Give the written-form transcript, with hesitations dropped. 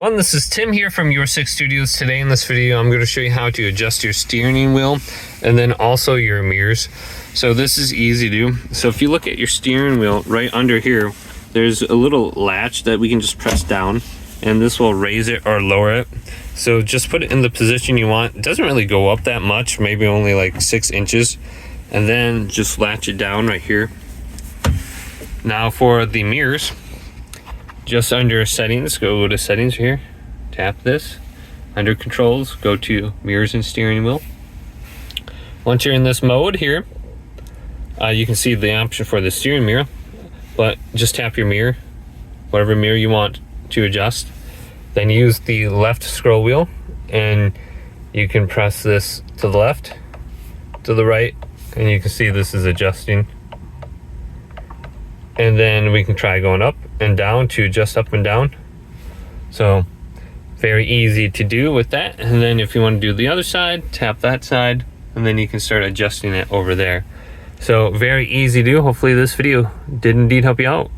Well, this is Tim here from Your Six Studios. Today in this video, I'm going to show you how to adjust your steering wheel and then also your mirrors. So this is easy to do. So if you look at your steering wheel right under here, there's a little latch that we can just press down and this will raise it or lower it. So just put it in the position you want. It doesn't really go up that much, maybe only like 6 inches. And then just latch it down right here. Now for the mirrors, just under settings, go to settings here, tap this. Under controls, go to mirrors and steering wheel. Once you're in this mode here, you can see the option for the steering mirror, but just tap your mirror, whatever mirror you want to adjust. Then use the left scroll wheel and you can press this to the left, to the right, and you can see this is adjusting. And then we can try going up and down to adjust up and down. So very easy to do with that. And then if you want to do the other side, tap that side and then you can start adjusting it over there. So very easy to do. Hopefully this video did indeed help you out.